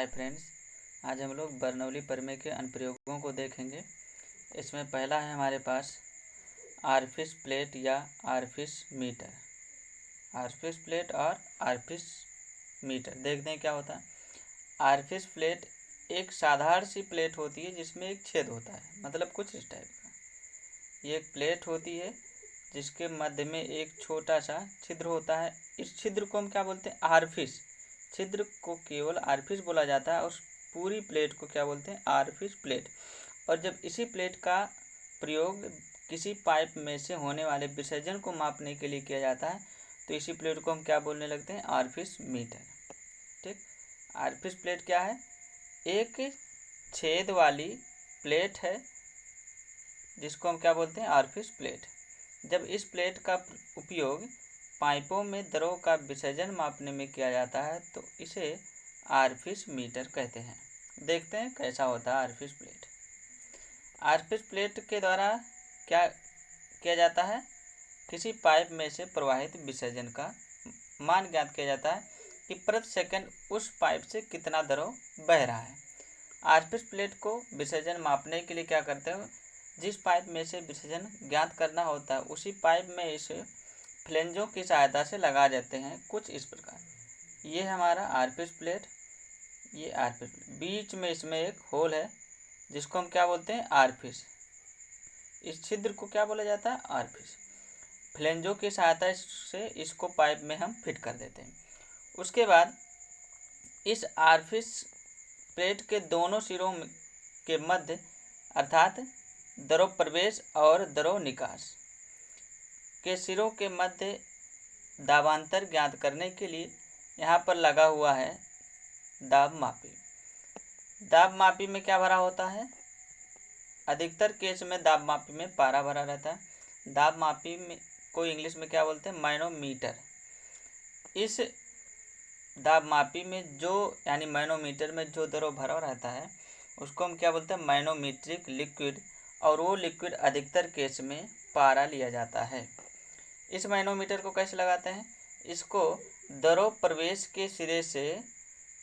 Hi friends, आज हम लोग बर्नौली प्रमेय के अनुप्रयोगों को देखेंगे। इसमें पहला है हमारे पास आरफिश प्लेट या आरफिश मीटर। आरफिश प्लेट और आरफिश मीटर देखते हैं क्या होता है। आरफिश प्लेट एक साधारण सी प्लेट होती है जिसमें एक छेद होता है, मतलब कुछ इस टाइप का। ये एक प्लेट होती है जिसके मध्य में एक छोटा सा छिद्र होता है। इस छिद्र को हम क्या बोलते हैं? आरफिश। छिद्र को केवल आरफिश बोला जाता है और पूरी प्लेट को क्या बोलते हैं? आरफिश प्लेट। और जब इसी प्लेट का प्रयोग किसी पाइप में से होने वाले विसर्जन को मापने के लिए किया जाता है तो इसी प्लेट को हम क्या बोलने लगते हैं? आरफिश मीटर। ठीक, आरफिश प्लेट क्या है? एक छेद वाली प्लेट है जिसको हम क्या बोलते हैं? आरफिश प्लेट। जब इस प्लेट का उपयोग पाइपों में द्रव का विसर्जन मापने में किया जाता है तो इसे आरफिश मीटर कहते हैं। देखते हैं कैसा होता है आरफिश प्लेट। आरफिश प्लेट के द्वारा क्या किया जाता है? किसी पाइप में से प्रवाहित विसर्जन का मान ज्ञात किया जाता है कि प्रति सेकंड उस पाइप से कितना द्रव बह रहा है। आरफिश प्लेट को विसर्जन मापने के लिए क्या करते हैं? जिस पाइप में से विसर्जन ज्ञात करना होता है उसी पाइप में इसे फ्लेंजों की सहायता से लगा देते हैं कुछ इस प्रकार। ये हमारा आरफिश प्लेट, ये आरफिश प्लेट, बीच में इसमें एक होल है जिसको हम क्या बोलते हैं? आरफिश। इस छिद्र को क्या बोला जाता है? आरफिश। फ्लेंजों की सहायता से इसको पाइप में हम फिट कर देते हैं। उसके बाद इस आरफिश प्लेट के दोनों सिरों के मध्य अर्थात द्रव प्रवेश और द्रव निकास के सिरों के मध्य दाबांतर ज्ञात करने के लिए यहाँ पर लगा हुआ है दाब मापी। दाब मापी में क्या भरा होता है? अधिकतर केस में दाब मापी में पारा भरा रहता है। दाब मापी में को इंग्लिश में क्या बोलते हैं? मैनोमीटर। इस दाब मापी में जो यानी मैनोमीटर में जो द्रव भरा रहता है उसको हम क्या बोलते हैं? Manometric liquid. और वो लिक्विड अधिकतर केस में पारा लिया जाता है। इस मैनोमीटर को कैसे लगाते हैं? इसको द्रव प्रवेश के सिरे से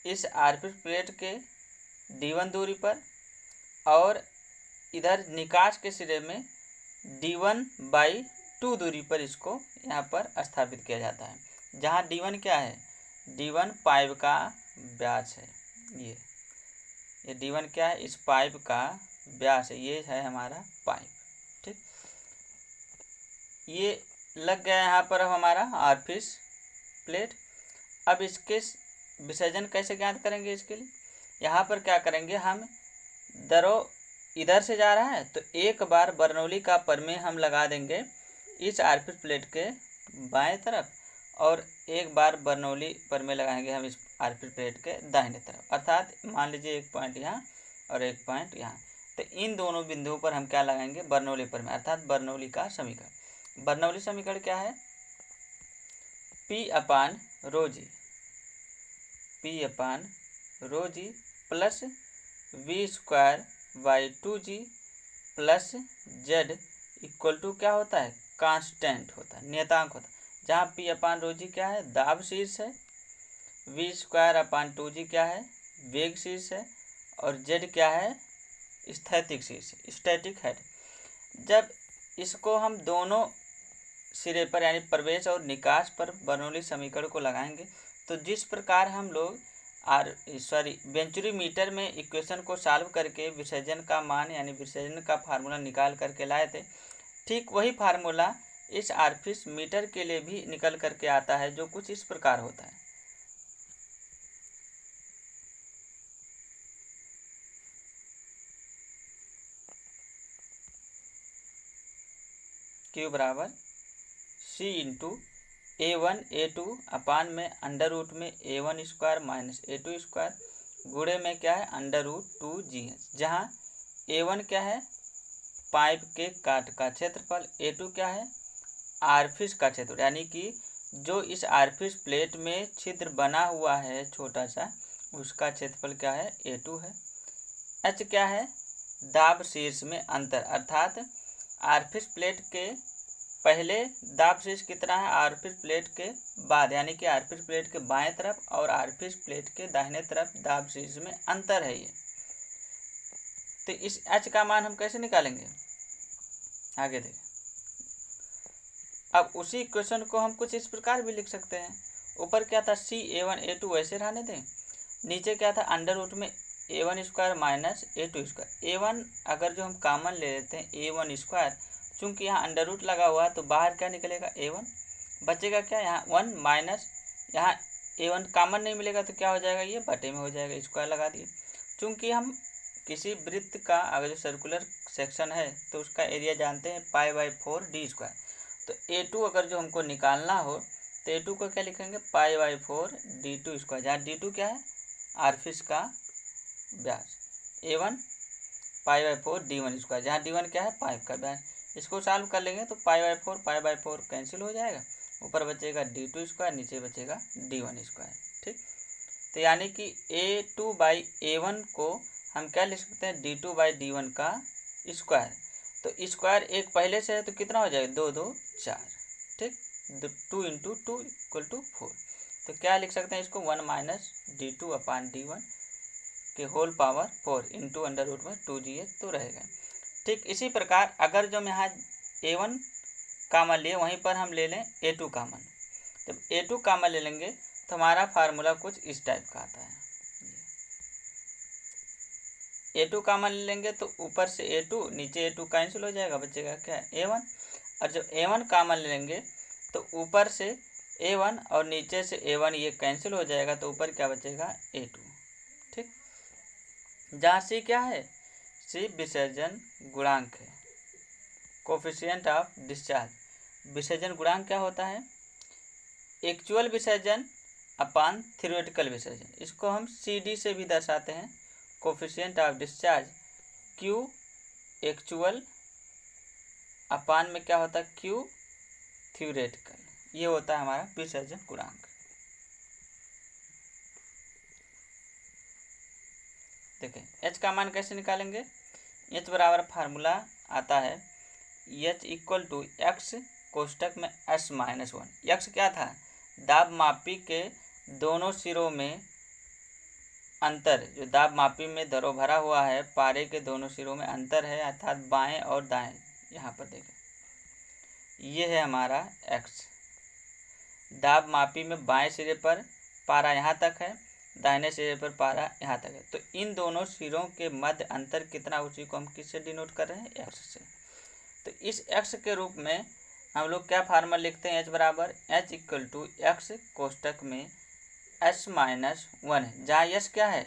इस आरफिश प्लेट के D1 दूरी पर और इधर निकास के सिरे में D1/2 दूरी पर इसको यहाँ पर स्थापित किया जाता है। जहाँ D1 क्या है? D1 पाइप का व्यास है। ये D1 क्या है? इस पाइप का व्यास है। ये है हमारा पाइप। ठीक, ये लग गया यहाँ पर हमारा आरफिश प्लेट। अब इसके विसर्जन कैसे ज्ञात करेंगे? इसके लिए यहाँ पर क्या करेंगे? हम द्रव इधर से जा रहा है तो एक बार बर्नौली का प्रमेय हम लगा देंगे इस आरफिश प्लेट के बाएं तरफ और एक बार बर्नौली प्रमेय लगाएंगे हम इस आरफिश प्लेट के दाहिने तरफ। अर्थात मान लीजिए एक पॉइंट यहाँ और एक पॉइंट यहाँ, तो इन दोनों बिंदुओं पर हम क्या लगाएंगे? बर्नौली प्रमेय अर्थात बर्नौली का समीकरण। बर्नौली समीकरण क्या है? P/ρg plus V²/2g plus Z equal to क्या होता है? कांस्टेंट होता है, नियतांक होता है। जहाँ P/ρg क्या है? दाब शीर्ष है, V²/2g क्या है? वेग शीर्ष है और Z क्या है? स्थैतिक शीर्ष, स्टैटिक हेड। जब इसको हम दोनों सिरे पर यानी प्रवेश और निकास पर बर्नौली समीकरण को लगाएंगे तो जिस प्रकार हम लोग वेंचुरी मीटर में इक्वेशन को सॉल्व करके विसर्जन का मान यानी विसर्जन का फार्मूला निकाल करके लाए थे, ठीक वही फार्मूला इस आरफिश मीटर के लिए भी निकल करके आता है, जो कुछ इस प्रकार होता है। Q बराबर C इंटू A1 A2 अपान में अंडर रूट में A1² माइनस A2² गुणे में क्या है? √2G है। जहाँ A1 क्या है? पाइप के काट का क्षेत्रफल, A2 क्या है? आरफिश का क्षेत्रफल, यानी कि जो इस आरफिश प्लेट में छिद्र बना हुआ है छोटा सा, उसका क्षेत्रफल क्या है? A2 है। H क्या है? दाब शीर्ष में अंतर, अर्थात आरफिश प्लेट के पहले दाब शीर्ष कितना है आरफिस प्लेट के बाद, यानी कि आरफिस प्लेट के बाएं तरफ और आरफिस प्लेट के दाहिने तरफ दाब शीर्ष में अंतर है ये। तो इस h का मान हम कैसे निकालेंगे, आगे देखें। अब उसी क्वेश्चन को हम कुछ इस प्रकार भी लिख सकते हैं। ऊपर क्या था C(a1 a2) वैसे रहने दें, नीचे क्या था अंडर रूट में a1 square minus a2 square. a1 अगर जो हम कॉमन ले लेते हैं a1 स्क्वायर, चूँकि यहाँ अंडर रूट लगा हुआ है तो बाहर क्या निकलेगा a1, बचेगा क्या यहाँ 1 माइनस यहाँ a1 कॉमन नहीं मिलेगा तो क्या हो जाएगा ये बटे में हो जाएगा, स्क्वायर लगा दिए। चूँकि हम किसी वृत्त का अगर जो सर्कुलर सेक्शन है तो उसका एरिया जानते हैं π/4 d स्क्वायर। तो a2 अगर जो हमको निकालना हो तो a2 को क्या लिखेंगे π/4 d2 स्क्वायर, जहाँ d2 क्या है आरफिस का व्यास, a1 π/4 d1 स्क्वायर, जहाँ d1 क्या है पाइप का व्यास। इसको सॉल्व कर लेंगे तो π/4 कैंसिल हो जाएगा, ऊपर बचेगा d2 स्क्वायर, नीचे बचेगा d1 स्क्वायर। ठीक, तो यानी कि a2/a1 को हम क्या लिख सकते हैं d2/d1 का स्क्वायर। तो स्क्वायर एक पहले से है तो कितना हो जाएगा 2 2 4, ठीक, 2 × 2 = 4। तो क्या लिख सकते हैं इसको 1 माइनस d2/d1 के whole power 4 into under root में 2gh तो रहेगा। ठीक, इसी प्रकार अगर जो हम यहाँ a1 कॉमन लिए वहीं पर हम ले लें a2 कॉमन, जब a2 कॉमन ले लेंगे तो हमारा फार्मूला कुछ इस टाइप का आता है। a2 कॉमन ले लेंगे तो ऊपर से a2 नीचे a2 कैंसिल हो जाएगा, बचेगा क्या a1। और जब a1 कॉमन ले लेंगे तो ऊपर से a1 और नीचे से a1 ये कैंसिल हो जाएगा तो ऊपर क्या बचेगा a2। ठीक, जहाँ c क्या है c विसर्जन गुणांक है, कोफिशिएंट ऑफ डिस्चार्ज। विसर्जन गुणांक क्या होता है एक्चुअल विसर्जन अपान थ्योरेटिकल विसर्जन, इसको हम CD से भी दर्शाते हैं। Coefficient of discharge Q actual अपान में क्या होता है Q थ्योरेटिकल, ये होता है हमारा विसर्जन गुणांक। देखें h का मान कैसे निकालेंगे, h बराबर फार्मूला आता है h = x कोष्टक में s-1। x क्या था दाब मापी के दोनों सिरों में अंतर, जो दाब मापी में दरो भरा हुआ है पारे के दोनों सिरों में अंतर है, अर्थात बाएं और दाएं। यहाँ पर देखें ये है हमारा x, दाब मापी में बाएं सिरे पर पारा यहाँ तक है, दाहिने सिरे पर पारा यहाँ तक है। तो इन दोनों सिरों के मध्य अंतर कितना, उसी को हम किससे डिनोट कर रहे हैं x से। तो इस x के रूप में हम लोग क्या फार्मूला लिखते हैं h बराबर h = x कोष्टक में s-1 है, जहाँ s क्या है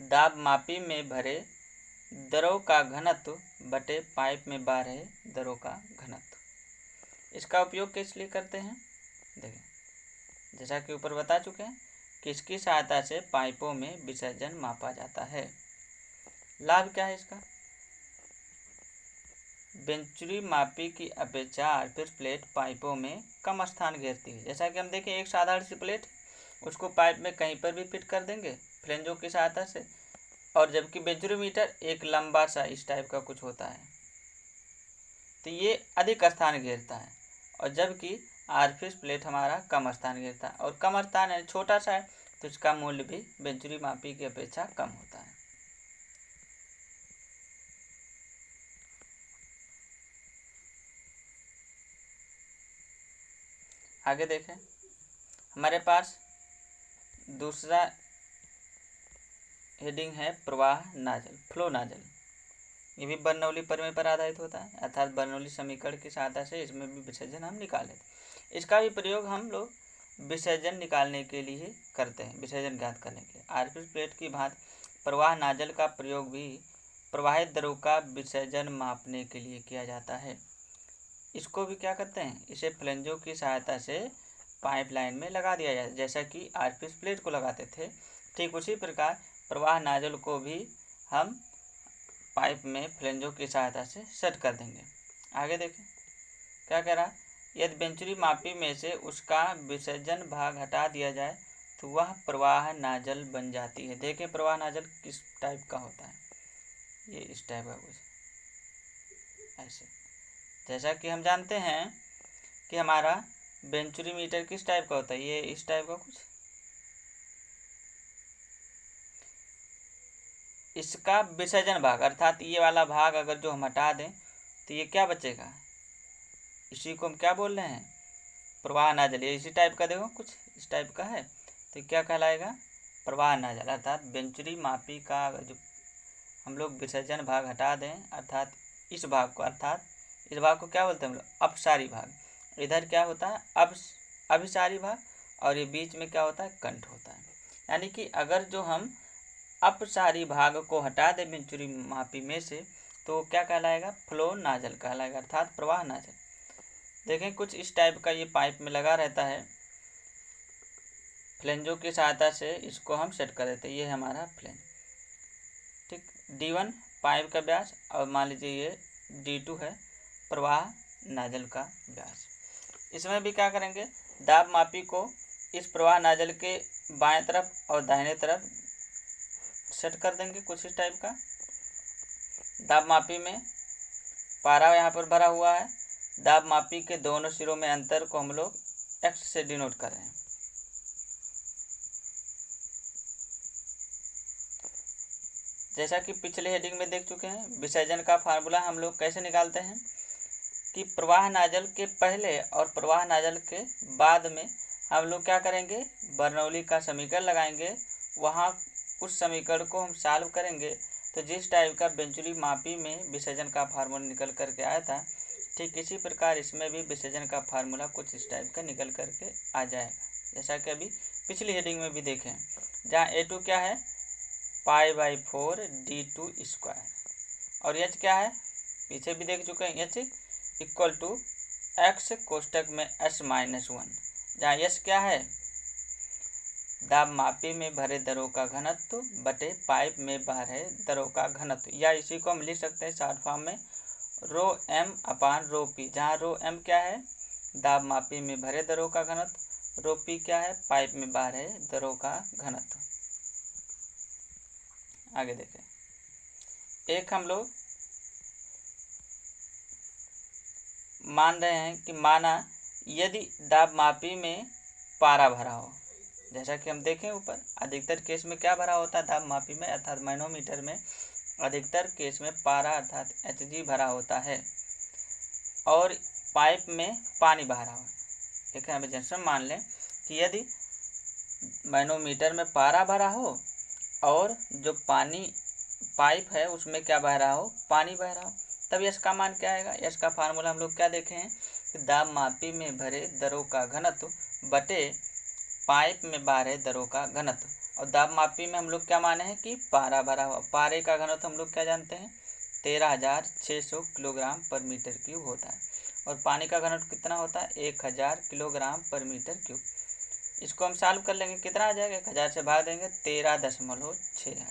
दाब मापी में भरे दरों का घनत्व बटे पाइप में बह रहे दरों का घनत्व। इसका उपयोग किस लिए करते हैं, देखें जैसा कि ऊपर बता चुके हैं किसकी सहायता से पाइपों में विसर्जन मापा जाता है। लाभ क्या है इसका, वेंचुरी मापी की अपेक्षा आरफिस प्लेट पाइपों में कम स्थान घेरती है। जैसा कि हम देखें एक साधारण सी प्लेट, उसको पाइप में कहीं पर भी फिट कर देंगे फ्लेंजों की सहायता से, और जबकि वेंचुरीमीटर एक लंबा सा इस टाइप का कुछ होता है तो ये अधिक स्थान घेरता है, और जबकि आरफिस प्लेट हमारा कम स्थान घेरता है, और कम स्थान है छोटा सा है तो इसका मूल्य भी वेंचुरी मापी की अपेक्षा कम होता है। आगे देखें हमारे पास दूसरा हेडिंग है प्रवाह नाजल, फ्लो नाजल। ये भी बर्नौली प्रमेय पर आधारित होता है, अर्थात बर्नौली समीकरण की सहायता से इसमें भी विसर्जन हम निकाले थे। इसका भी प्रयोग हम लोग विसर्जन निकालने के लिए करते हैं, विसर्जन ज्ञात करने के लिए। आरफिस प्लेट की भांति प्रवाह नाजल का प्रयोग भी प्रवाहित दरों का विसर्जन मापने के लिए किया जाता है। इसको भी क्या करते हैं, इसे फ्लेंजों की सहायता से पाइपलाइन में लगा दिया जाए, जैसा कि आरफिस प्लेट को लगाते थे। ठीक उसी प्रकार प्रवाह नाजल को भी हम पाइप में फ्लेंजों की सहायता से सेट कर देंगे। आगे देखें क्या कह रहा है, यदि वेंचुरी मापी में से उसका विसर्जन भाग हटा दिया जाए तो वह प्रवाह नाजल बन जाती है। देखें प्रवाह नाजल किस टाइप का होता है, ये इस टाइप का कुछ ऐसे। जैसा कि हम जानते हैं कि हमारा वेंचुरीमीटर किस टाइप का होता है, ये इस टाइप का कुछ, इसका विसर्जन भाग अर्थात ये वाला भाग अगर जो हम हटा दें तो ये क्या बचेगा, इसी को हम क्या बोल रहे हैं, प्रवाह नाजल। ये इसी टाइप का देखो कुछ इस टाइप का है, तो क्या कहलाएगा, प्रवाह नाजल। अर्थात वेंचुरी मापी का जो हम लोग विसर्जन भाग हटा दें, अर्थात इस भाग को, अर्थात इस भाग को क्या बोलते हैं हम लोग, अपसारी भाग। इधर क्या होता है, अभिसारी भाग, और ये बीच में क्या होता है, कंठ होता है। यानी कि अगर जो हम अपसारी भाग को हटा दें वेंचुरी मापी में से, तो क्या कहलाएगा, फ्लो नाजल कहलाएगा, अर्थात प्रवाह नाजल। देखें कुछ इस टाइप का ये पाइप में लगा रहता है, फ्लेंजों की सहायता से इसको हम सेट कर देते हैं। ये हमारा फ्लेंज, ठीक, D1 पाइप का व्यास, और मान लीजिए ये D2 है प्रवाह नाजल का व्यास। इसमें भी क्या करेंगे, दाब मापी को इस प्रवाह नाजल के बाएं तरफ और दाहिने तरफ सेट कर देंगे कुछ इस टाइप का। दाब मापी में पारा यहाँ पर भरा हुआ है, दाब मापी के दोनों सिरों में अंतर को हम लोग x से डिनोट कर रहे हैं। जैसा कि पिछले हेडिंग में देख चुके हैं, विसर्जन का फार्मूला हम लोग कैसे निकालते हैं कि प्रवाह नाजल के पहले और प्रवाह नाजल के बाद में हम लोग क्या करेंगे, बर्नौली का समीकरण लगाएंगे, वहाँ उस समीकरण को हम सॉल्व करेंगे, तो जिस टाइप का वेंचुरी मापी में विसर्जन का फार्मूला निकल करके आया था, ठीक इसी प्रकार इसमें भी विसर्जन का फार्मूला कुछ इस टाइप का निकल करके आ जाएगा, जैसा कि अभी पिछली हेडिंग में भी देखें, जहाँ A2 क्या है, π/4 D2 स्क्वायर, और H क्या है, पीछे भी देख चुके हैं, H इक्वल टू x कोष्टक में S-1, जहाँ S क्या है, दाब मापी में भरे दरों का घनत्व बटे पाइप में भरे दरों का घनत्व, या इसी को हम लिख सकते हैं शॉर्ट फॉर्म में ρm/ρp, जहाँ ρm क्या है, दाब मापी में भरे दरों का घनत्व, ρp क्या है, पाइप में भरे दरों का घनत्व। आगे देखें, एक हम लोग मान रहे हैं कि माना यदि दाब मापी में पारा भरा हो, जैसा कि हम देखें ऊपर, अधिकतर केस में क्या भरा होता है दाब मापी में, अर्थात मैनोमीटर में अधिकतर केस में पारा अर्थात Hg भरा होता है, और पाइप में पानी भरा हो। एक एग्जाम्पल मान लें कि यदि मैनोमीटर में पारा भरा हो और जो पानी पाइप है उसमें क्या बह रहा हो, पानी बह रहा हो, तब यश का मान क्या आएगा। यश का फार्मूला हम लोग क्या देखे हैं कि दाब मापी में भरे दरों का घनत्व बटे पाइप में बह रहे दरों का घनत्व, और दाब मापी में हम लोग क्या माने हैं कि पारा भरा हुआ, पारे का घनत्व हम लोग क्या जानते हैं 13,600 किलोग्राम पर मीटर क्यूब होता है, और पानी का घनत्व कितना होता है 1000 किलोग्राम पर मीटर क्यूब। इसको हम सॉल्व कर लेंगे, कितना आ जाएगा, 1000 से भाग देंगे 13.6 आ जाएगा।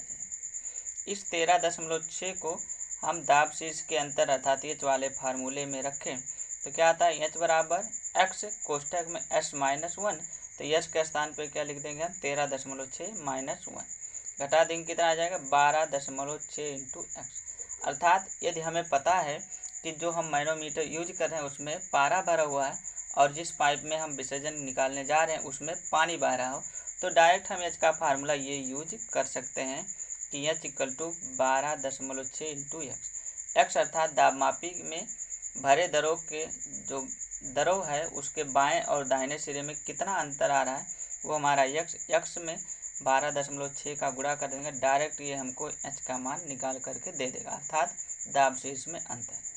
इस 13.6 को हम दाब शीर्ष के अंतर अर्थात एच वाले फार्मूले में रखें तो क्या आता है, एच बराबर x कोष्टक में S-1, तो यश के स्थान पे क्या लिख देंगे हम 13.6 माइनस 1, घटा देंगे कितना आ जाएगा 12.6 इंटू x। अर्थात यदि हमें पता है कि जो हम मैनोमीटर यूज कर रहे हैं उसमें पारा भरा हुआ है और जिस पाइप में हम विसर्जन निकालने जा रहे हैं उसमें पानी बह रहा हो, तो डायरेक्ट हम एच का फार्मूला ये यूज कर सकते हैं कि H equal to 12.6 into X अर्थात दाब मापी में भरे दरों के जो दरों है उसके बाएं और दाहिने सिरे में कितना अंतर आ रहा है वो हमारा यक्स में 12.6 का गुणा कर देंगे, डायरेक्ट ये हमको एच का मान निकाल करके दे देगा, अर्थात दाब शीर्ष में अंतर।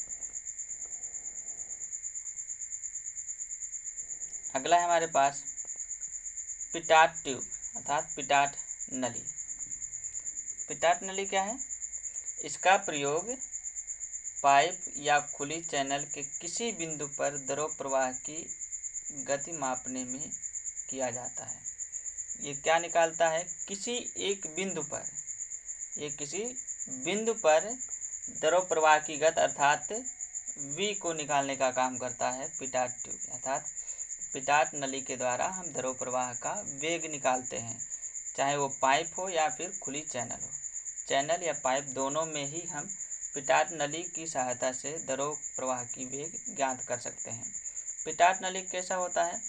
अगला है हमारे पास पिटाट ट्यूब अर्थात पिटाट नली। पिटाट नली क्या है, इसका प्रयोग पाइप या खुली चैनल के किसी बिंदु पर द्रव प्रवाह की गति मापने में किया जाता है। ये क्या निकालता है, किसी एक बिंदु पर, ये किसी बिंदु पर द्रव प्रवाह की गति अर्थात v को निकालने का काम करता है पिटाट ट्यूब, अर्थात पिटाट नली के द्वारा हम द्रव प्रवाह का वेग निकालते हैं, चाहे वो पाइप हो या फिर खुली चैनल हो। चैनल या पाइप दोनों में ही हम पिटाट नली की सहायता से द्रव प्रवाह की वेग ज्ञात कर सकते हैं। पिटाट नली कैसा होता है,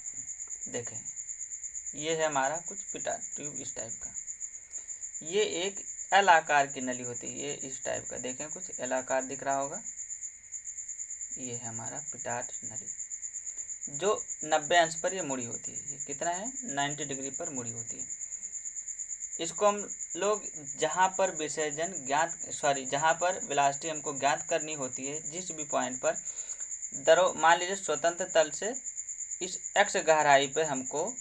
देखें ये है हमारा कुछ पिटाट ट्यूब इस टाइप का। ये एक एल आकार की नली होती है, ये इस टाइप का, देखें कुछ एल आकार दिख रहा होगा। ये है हमारा पिटाट नली जो 90 अंश पर ये मुड़ी होती है। ये कितना है, 90 डिग्री पर मुड़ी होती है। इसको हम लोग जहाँ पर विसर्जन जहाँ पर वेलोसिटी हमको ज्ञात करनी होती है, जिस भी पॉइंट पर दरो, मान लीजिए स्वतंत्र तल से इस x गहराई पे हमको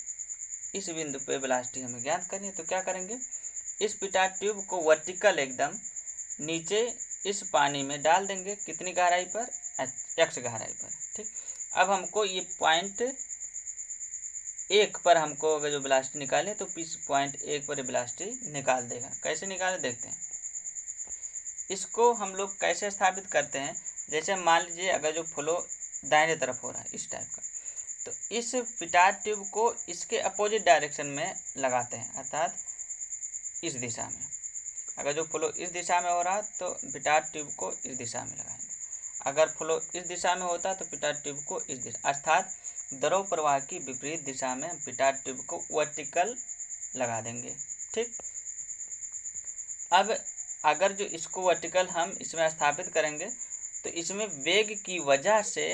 इस बिंदु पे वेलोसिटी हमें ज्ञात करनी है, तो क्या करेंगे, इस पिटाट ट्यूब को वर्टिकल एकदम नीचे इस पानी में डाल देंगे। कितनी गहराई पर, x गहराई पर। ठीक, अब हमको ये पॉइंट 1 पर हमको अगर जो वेलोसिटी निकालें तो इस पॉइंट 1 पर वेलोसिटी निकाल देगा। कैसे निकाले देखते हैं। इसको हम लोग कैसे स्थापित करते हैं, जैसे मान लीजिए अगर जो फ्लो दाहिने तरफ हो रहा है इस टाइप का, तो इस पिटाट ट्यूब को इसके अपोजिट डायरेक्शन में लगाते हैं, अर्थात इस दिशा में। अगर जो फ्लो इस दिशा में हो रहा है तो पिटाट ट्यूब को इस दिशा में लगाएंगे। अगर फ्लो इस दिशा में होता है तो पिटाट ट्यूब को इस दिशा, अर्थात द्रव प्रवाह की विपरीत दिशा में पिटाट ट्यूब को वर्टिकल लगा देंगे। ठीक, अब अगर जो इसको वर्टिकल हम इसमें स्थापित करेंगे तो इसमें वेग की वजह से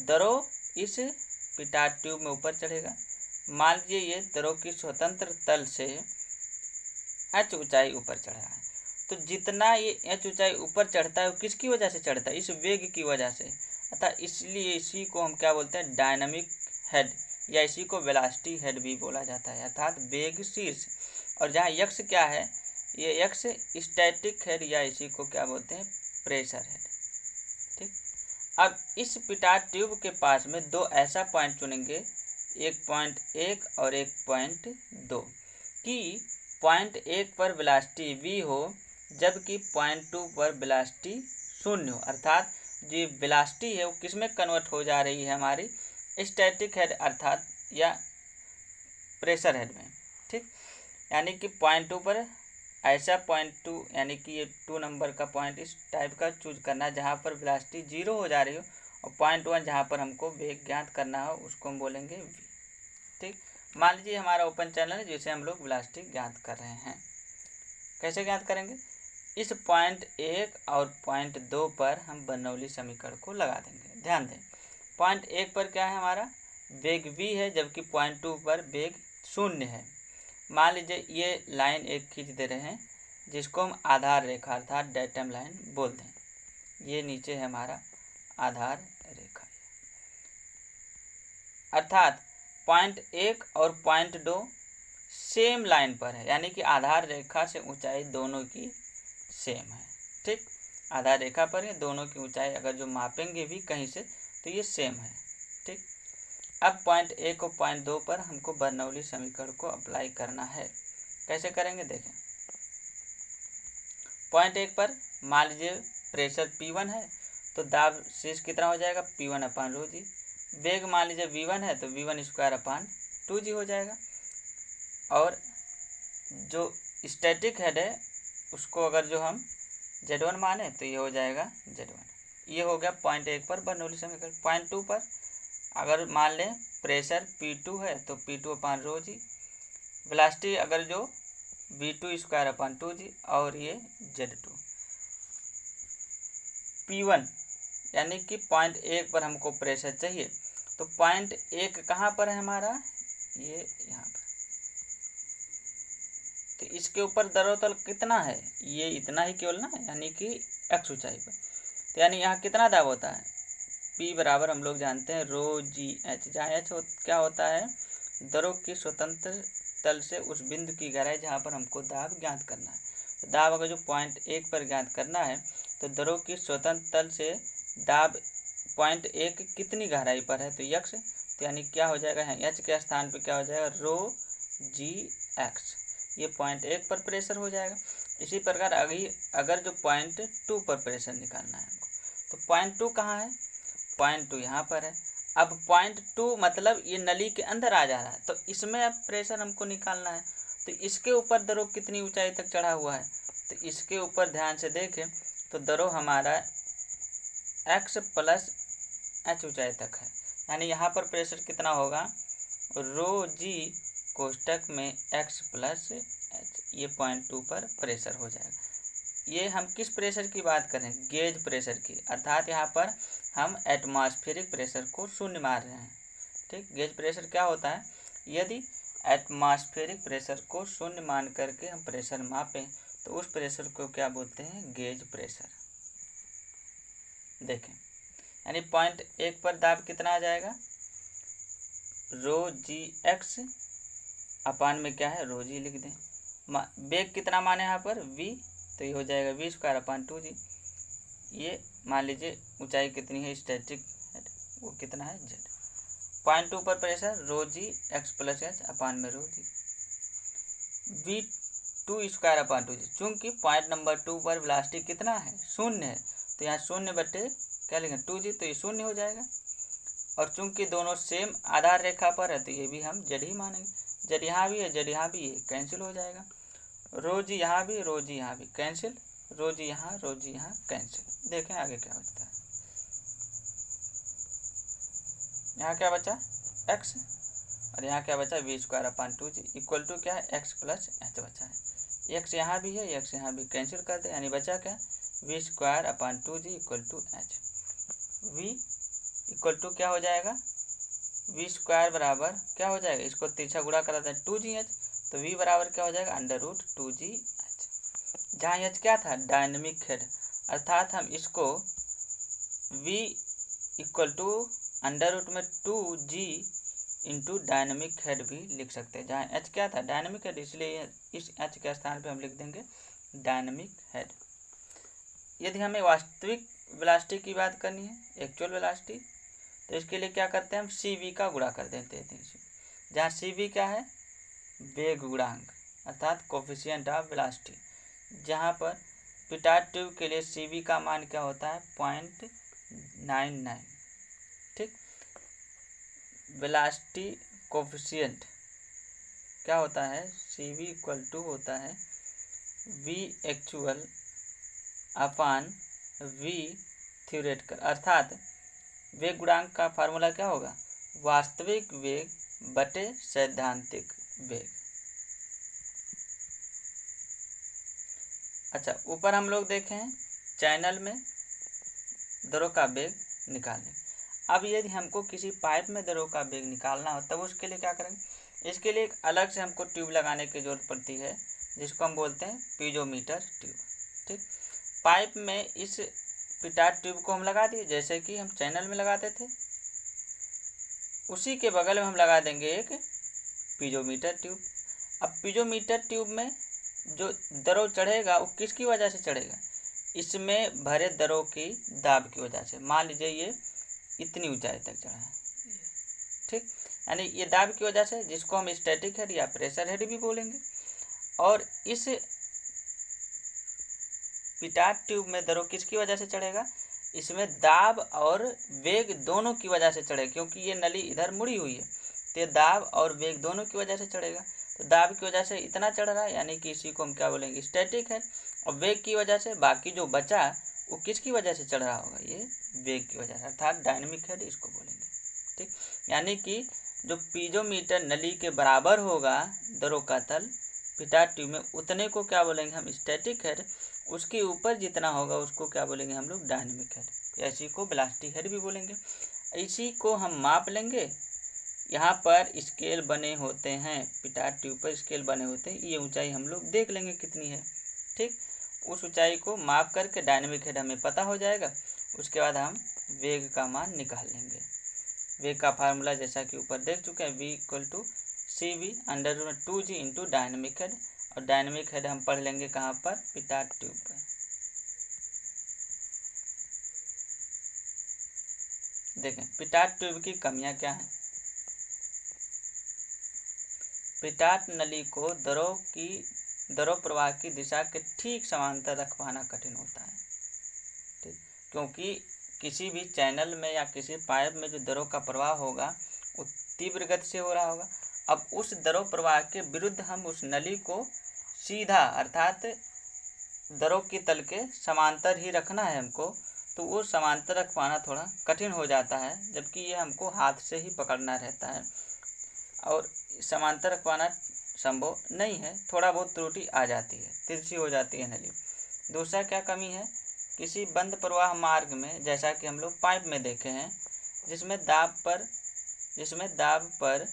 द्रव इस पिटाट ट्यूब में ऊपर चढ़ेगा। मान लीजिए ये द्रव की स्वतंत्र तल से h ऊंचाई ऊपर चढ़ रहा है, तो जितना ये h ऊंचाई ऊपर चढ़ता है वो किसकी वजह से चढ़ता है, इस वेग की वजह से। अतः इसलिए इसी को हम क्या बोलते हैं, डायनामिक हेड, या इसी को वेलोसिटी हेड भी बोला जाता है, अर्थात वेग शीर्ष। और जहाँ x क्या है, ये x स्टैटिक हेड, या इसी को क्या बोलते हैं, प्रेशर हेड। ठीक, अब इस पिटाट ट्यूब के पास में दो ऐसा पॉइंट चुनेंगे, एक पॉइंट 1 और एक पॉइंट 2, कि पॉइंट 1 पर वेलोसिटी v हो जबकि पॉइंट 2 पर वेलोसिटी 0 हो, अर्थात जो वेलोसिटी है वो किस में कन्वर्ट हो जा रही है, हमारी स्टैटिक हेड अर्थात या प्रेशर हेड में। ठीक, यानी कि पॉइंट 2 पर ऐसा पॉइंट 2, यानी कि ये 2 नंबर का पॉइंट इस टाइप का चूज करना है जहाँ पर वेलोसिटी 0 हो जा रही हो, और पॉइंट 1 जहाँ पर हमको वेग ज्ञात करना हो उसको हम बोलेंगे v। ठीक, मान लीजिए हमारा ओपन चैनल है जिसे हम लोग वेलोसिटी ज्ञात कर रहे हैं। कैसे ज्ञात करेंगे, इस पॉइंट 1 और पॉइंट 2 पर हम बर्नौली समीकरण को लगा देंगे। ध्यान दें, पॉइंट 1 पर क्या है, हमारा वेग v है, जबकि पॉइंट 2 पर वेग 0 है। मान लीजिए ये लाइन एक खींच दे रहे हैं जिसको हम आधार रेखा अर्थात डेटम लाइन बोलते हैं। ये नीचे है हमारा आधार रेखा, अर्थात पॉइंट 1 और पॉइंट 2 सेम लाइन पर है, यानी कि आधार रेखा से ऊंचाई दोनों की सेम है। ठीक, आधार रेखा पर ये दोनों की ऊंचाई अगर जो मापेंगे भी कहीं से तो ये सेम है। ठीक, अब पॉइंट 1 और पॉइंट 2 पर हमको बर्नौली समीकरण को अप्लाई करना है। कैसे करेंगे देखें, पॉइंट 1 पर मान लीजिए प्रेशर P1 है, तो दाब शीर्ष कितना हो जाएगा, P1/ρg। वेग मान लीजिए v1 है तो v1² हो जाएगा। और जो स्टैटिक हेड है उसको अगर जो हम z1 माने तो ये हो जाएगा z1। ये हो गया पॉइंट 1 पर बर्नौली समीकरण। पॉइंट 2 पर अगर मान लें प्रेशर P2 है तो P2/ρg, वेलोसिटी अगर जो v2²/2g, और ये z2। P1 यानी कि पॉइंट 1 पर हमको प्रेशर चाहिए, तो पॉइंट 1 कहाँ पर है हमारा, ये यहाँ पर, तो इसके ऊपर दरोतल कितना है, ये इतना ही केवल ना, यानी कि x ऊंचाई पर। तो यानी यहाँ कितना दाब होता है, P बराबर हम लोग जानते हैं ρgh, जहाँ h क्या होता है, द्रव की स्वतंत्र तल से उस बिंदु की गहराई जहाँ पर हमको दाब ज्ञात करना है। तो दाब अगर जो पॉइंट 1 पर ज्ञात करना है तो द्रव की स्वतंत्र तल से दाब पॉइंट 1 कितनी गहराई पर है, तो x, तो यानी क्या हो जाएगा, h के स्थान पे क्या हो जाएगा, ρgx। ये पॉइंट 1 पर प्रेशर हो जाएगा। इसी प्रकार अगर जो पॉइंट 2 पर प्रेशर निकालना है हमको, तो पॉइंट 2 कहाँ है, पॉइंट 2 यहाँ पर है। अब पॉइंट 2 मतलब ये नली के अंदर आ जा रहा है, तो इसमें अब प्रेशर हमको निकालना है। तो इसके ऊपर द्रव कितनी ऊंचाई तक चढ़ा हुआ है, तो इसके ऊपर ध्यान से देखें तो द्रव हमारा x + h ऊंचाई तक है, यानी यहाँ पर प्रेशर कितना होगा, रो जी कोष्टक में x प्लस एच, ये 0.2 पर प्रेशर हो जाएगा। ये हम किस प्रेशर की बात करें, गेज प्रेशर की, अर्थात यहाँ पर हम एटमॉस्फेरिक प्रेशर को शून्य मान रहे हैं। ठीक, गेज प्रेशर क्या होता है, यदि एटमॉस्फेरिक प्रेशर को शून्य मान करके हम प्रेशर मापें तो उस प्रेशर को क्या बोलते हैं, गेज प्रेशर। देखें, यानी 0.1 पर दाब कितना आ जाएगा, रो जी एक्स अपान में क्या है, रो जी लिख दें। वेग कितना माने यहाँ पर v, तो ये हो जाएगा v स्क्वायर अपान 2g। ये मान लीजिए ऊंचाई कितनी है स्टैटिक, वो कितना है z। 0.2 पर प्रेशर रो जी एक्स प्लस एच अपान में रो जी v 2 स्क्वायर अपान 2g। चूँकि पॉइंट नंबर 2 पर वेलोसिटी कितना है, शून्य है, तो यहाँ शून्य बटे क्या लिखें 2g, तो ये शून्य हो जाएगा। और चूँकि दोनों सेम आधार रेखा पर है तो ये भी हम z ही मानेंगे। z यहाँ भी है, z यहाँ भी है, कैंसिल हो जाएगा। रो जी यहाँ भी, रो जी यहाँ भी कैंसिल, रो जी यहाँ, रो जी यहाँ कैंसिल। देखें आगे क्या बचता है, यहाँ क्या बचा x और यहाँ क्या बचा v square upon 2g equal to क्या है x प्लस एच बचा है। x यहाँ भी है, x यहाँ भी कैंसिल कर दे, यानी बचा क्या v square upon 2g equal to H. v equal to क्या हो जाएगा, v स्क्वायर बराबर क्या हो जाएगा, इसको तिरछा गुणा कराते हैं 2gh, तो v बराबर क्या हो जाएगा अंडर रूट 2gh। जहाँ h क्या था, डायनेमिक हेड, अर्थात हम इसको v equal to under root में 2g इंटू डायनेमिक हेड भी लिख सकते हैं। जहाँ h क्या था, डायनेमिक हेड, इसलिए इस h के स्थान पे हम लिख देंगे डायनेमिक हेड। यदि हमें वास्तविक वेलोसिटी की बात करनी है, एक्चुअल वेलोसिटी, तो इसके लिए क्या करते हैं हम CV का गुणा कर देते हैं 300, जहाँ CV क्या है, वेग गुणांक अर्थात कोफिशिएंट ऑफ वेलोसिटी। जहाँ पर पिटाट ट्यूब के लिए CV का मान क्या होता है 0.99। ठीक, वेलोसिटी कोफिशिएंट क्या होता है, CV इक्वल टू होता है V एक्चुअल अपान V थ्योरेटिकल, अर्थात वेग गुणांक का फार्मूला क्या होगा, वास्तविक वेग बटे सैद्धांतिक वेग। अच्छा, ऊपर हम लोग देखें हैं चैनल में दरों का वेग निकालने। अब यदि हमको किसी पाइप में दरों का वेग निकालना हो तब उसके लिए क्या करेंगे, इसके लिए एक अलग से हमको ट्यूब लगाने की जरूरत पड़ती है जिसको हम बोलते हैं पीजोमीटर ट्यूब। ठीक, पाइप में इस पिटाट ट्यूब को हम लगा दिए जैसे कि हम चैनल में लगाते थे, उसी के बगल में हम लगा देंगे एक पीजोमीटर ट्यूब। अब पीजोमीटर ट्यूब में जो दरों चढ़ेगा वो किसकी वजह से चढ़ेगा, इसमें भरे दरों की दाब की वजह से। मान लीजिए ये इतनी ऊंचाई तक चढ़ा है, ठीक, यानी ये दाब की वजह से, जिसको हम स्टैटिक हेड या प्रेशर हेड भी बोलेंगे। और इस पिटाट ट्यूब में दरों किसकी वजह से चढ़ेगा, इसमें दाब और वेग दोनों की वजह से चढ़ेगा, क्योंकि ये नली इधर मुड़ी हुई है तो दाब और वेग दोनों की वजह से चढ़ेगा। तो दाब की वजह से इतना चढ़ रहा है, यानी कि इसी को हम क्या बोलेंगे स्टैटिक है। और वेग की वजह से बाकी जो बचा वो किसकी वजह से चढ़ रहा होगा, ये वेग की वजह से, अर्थात डायनेमिक हेड इसको बोलेंगे। ठीक, यानी कि जो पीजोमीटर नली के बराबर होगा दरों का तल पिटाट ट्यूब में, उतने को क्या बोलेंगे हम स्टैटिक हेड। उसके ऊपर जितना होगा उसको क्या बोलेंगे हम लोग डायनेमिक हेड, इसी को वेलोसिटी हेड भी बोलेंगे। इसी को हम माप लेंगे। यहाँ पर स्केल बने होते हैं, पिटाट ट्यूब पर स्केल बने होते हैं, ये ऊंचाई हम लोग देख लेंगे कितनी है। ठीक, उस ऊंचाई को माप करके डायनेमिक हेड हमें पता हो जाएगा। उसके बाद हम वेग का मान निकाल लेंगे। वेग का फार्मूला जैसा कि ऊपर देख चुके हैं, v equal to CV under root 2g into dynamic head. और डायनेमिक हेड हम पढ़ लेंगे कहाँ पर, पिटाट ट्यूब पर। देखें पिटाट ट्यूब की कमियां क्या हैं। पिटाट नली को दरों प्रवाह की दिशा के ठीक समांतर रख पाना कठिन होता है। ठीक, क्योंकि किसी भी चैनल में या किसी पाइप में जो दरों का प्रवाह होगा वो तीव्र गति से हो रहा होगा। अब उस दरों प्रवाह के विरुद्ध हम उस नली को सीधा अर्थात दरों की तल के समांतर ही रखना है हमको, तो वो समांतर रख पाना थोड़ा कठिन हो जाता है, जबकि ये हमको हाथ से ही पकड़ना रहता है और समांतर रख पाना संभव नहीं है, थोड़ा बहुत त्रुटि आ जाती है, तिरछी हो जाती है नली। दूसरा क्या कमी है, किसी बंद प्रवाह मार्ग में, जैसा कि हम लोग पाइप में देखे हैं, जिसमें दाब पर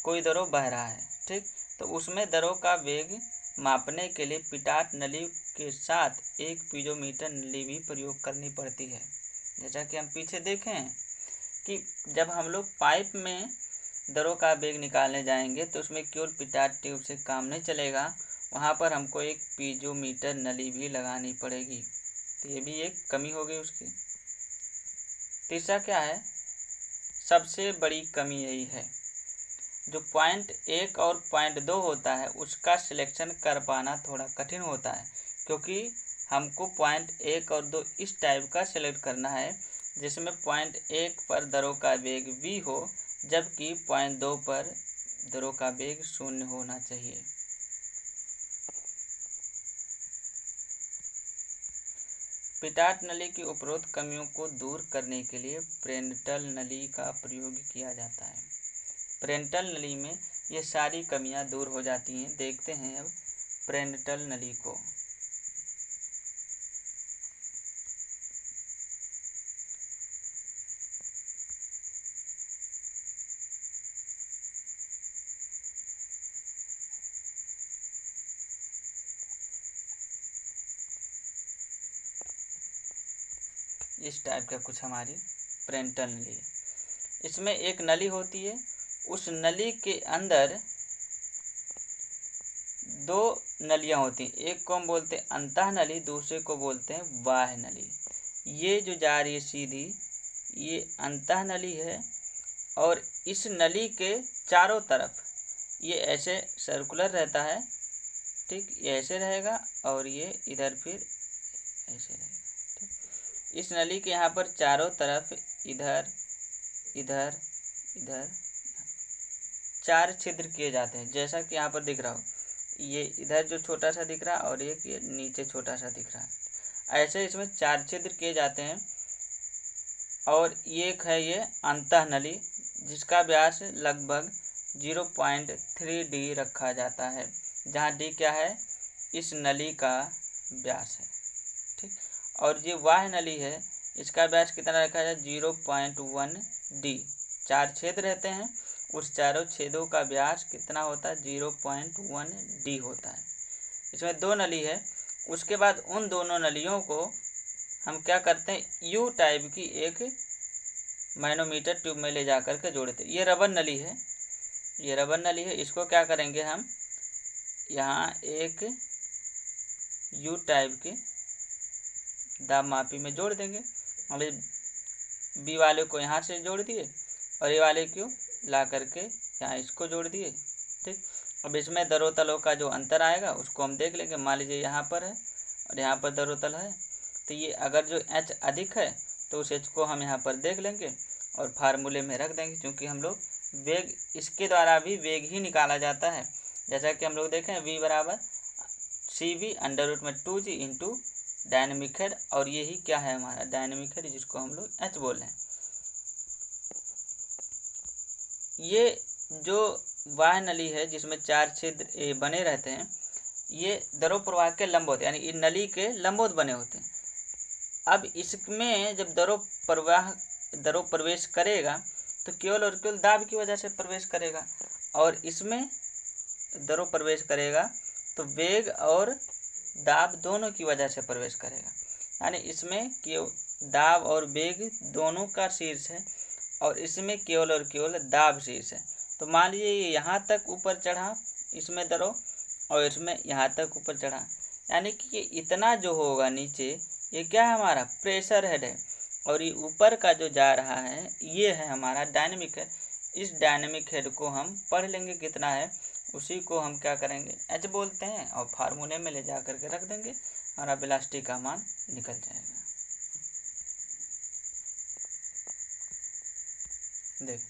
कोई दरों बह रहा है, ठीक, तो उसमें दरों का वेग मापने के लिए पिटाट नली के साथ एक पीजोमीटर नली भी प्रयोग करनी पड़ती है। जैसा कि हम पीछे देखे हैं कि जब हम लोग पाइप में दरों का वेग निकालने जाएंगे तो उसमें केवल पिटाट ट्यूब से काम नहीं चलेगा, वहाँ पर हमको एक पीजोमीटर नली भी लगानी पड़ेगी, तो ये भी एक कमी हो गई उसकी। तीसरा क्या है, सबसे बड़ी कमी यही है, जो पॉइंट 1 और पॉइंट 2 होता है उसका सिलेक्शन कर पाना थोड़ा कठिन होता है, क्योंकि हमको पॉइंट 1 और 2 इस टाइप का सिलेक्ट करना है जिसमें पॉइंट 1 पर दरों का वेग v हो, जबकि पॉइंट 2 पर दरों का वेग 0 होना चाहिए। पिटाट नली की उपरोक्त कमियों को दूर करने के लिए प्रेंटल नली का प्रयोग किया जाता है। प्रेंटल नली में ये सारी कमियां दूर हो जाती हैं। देखते हैं अब प्रेंटल नली को। इस टाइप का कुछ हमारी प्रेंटल नली है। इसमें एक नली होती है, उस नली के अंदर दो नलियां होती हैं, एक को हम बोलते हैं अंतः नली, दूसरे को बोलते हैं बाह्य नली। ये जो जा रही है सीधी, ये अंतः नली है और इस नली के चारों तरफ ये ऐसे सर्कुलर रहता है, ठीक, ये ऐसे रहेगा और ये इधर फिर ऐसे रहेगा, ठीक। इस नली के यहाँ पर चारों तरफ इधर इधर इधर 4 छिद्र किए जाते हैं, जैसा कि यहाँ पर दिख रहा हो, ये इधर जो छोटा सा दिख रहा है और एक ये नीचे छोटा सा दिख रहा है, ऐसे इसमें 4 छिद्र किए जाते हैं। और एक है ये अंतः नली, जिसका व्यास लगभग 0.3 d रखा जाता है, जहाँ d क्या है, इस नली का व्यास है, ठीक। और ये बाह्य नली है, इसका व्यास कितना रखा जाए, 0.1 d। 4 छेद रहते हैं, उस चारों छेदों का व्यास कितना होता है, 0.1 d होता है। इसमें 2 नली है। उसके बाद उन दोनों नलियों को हम क्या करते हैं, यू टाइप की एक मैनोमीटर ट्यूब में ले जा कर के जोड़ते हैं। ये रबर नली है, ये रबर नली है। इसको क्या करेंगे, हम यहाँ एक यू टाइप की दाब मापी में जोड़ देंगे। मतलब बी वाले को यहाँ से जोड़ दिए और ये वाले को ला करके यहाँ इसको जोड़ दिए, ठीक। अब इसमें दरों तलों का जो अंतर आएगा उसको हम देख लेंगे। मान लीजिए यहाँ पर है और यहाँ पर दरों तल है, तो ये अगर जो h अधिक है तो उस h को हम यहाँ पर देख लेंगे और फार्मूले में रख देंगे, क्योंकि हम लोग वेग, इसके द्वारा भी वेग ही निकाला जाता है। जैसा कि हम लोग देखें v बराबर CV√2g इंटू डायनेमिक हेड, और यही क्या है हमारा डायनेमिक हेड, जिसको हम लोग h बोल रहे हैं। ये जो बाह्य नली है जिसमें 4 छिद्र बने रहते हैं, ये दरों प्रवाह के लंबवत, यानी इन नली के लंबवत बने होते हैं। अब इसमें जब दरों प्रवेश करेगा तो केवल और केवल दाब की वजह से प्रवेश करेगा, और इसमें दरों प्रवेश करेगा तो वेग और दाब दोनों की वजह से प्रवेश करेगा। यानी इसमें केवल दाब और वेग दोनों का शीर्ष है और इसमें केवल और केवल दाब शीर्ष है। तो मान लीजिए ये यहाँ तक ऊपर चढ़ा इसमें दरों, और इसमें यहाँ तक ऊपर चढ़ा, यानी कि ये इतना जो होगा नीचे, ये क्या है, हमारा प्रेशर हेड है, और ये ऊपर का जो जा रहा है ये है हमारा डायनेमिक हेड। इस डायनेमिक हेड को हम पढ़ लेंगे कितना है, उसी को हम क्या करेंगे, h बोलते हैं, और फार्मूले में ले जा करके रख देंगे, हमारा वेलोसिटी का मान निकल जाएगा। देख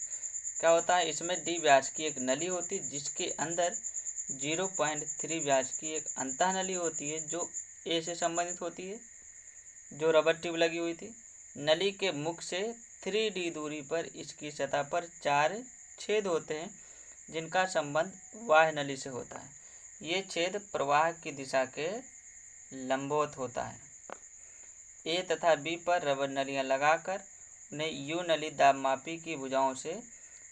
क्या होता है, इसमें d व्यास की एक नली होती है, जिसके अंदर 0.3 व्यास की एक अंतः नली होती है, जो A से संबंधित होती है, जो रबर ट्यूब लगी हुई थी। नली के मुख से 3D दूरी पर इसकी सतह पर 4 छेद होते हैं जिनका संबंध बाह्य नली से होता है। ये छेद प्रवाह की दिशा के लंबवत होता है। ए तथा बी पर रबर नलियां लगाकर उन्हें यू नली दाबमापी की भुजाओं से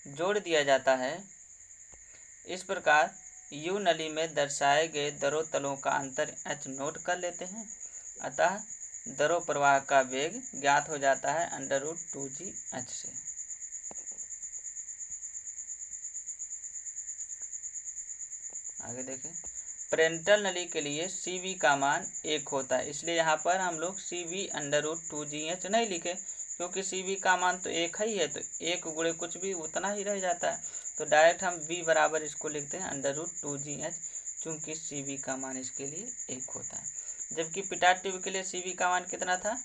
जोड़ दिया जाता है। इस प्रकार यू नली में दर्शाए गए दरों तलों का अंतर h नोट कर लेते हैं। अतः दरों प्रवाह का वेग ज्ञात हो जाता है √2GH से। आगे देखें, पेरेंटल नली के लिए CV का मान 1 होता है, इसलिए यहाँ पर हम लोग CV √2GH नहीं लिखे क्योंकि CV का मान तो 1 ही है, तो 1 गुणे कुछ भी उतना ही रह जाता है। तो डायरेक्ट हम V बराबर इसको लिखते हैं √2GH, चूँकि CV का मान इसके लिए 1 होता है। जबकि पिटाट ट्यूब के लिए CV का मान कितना था?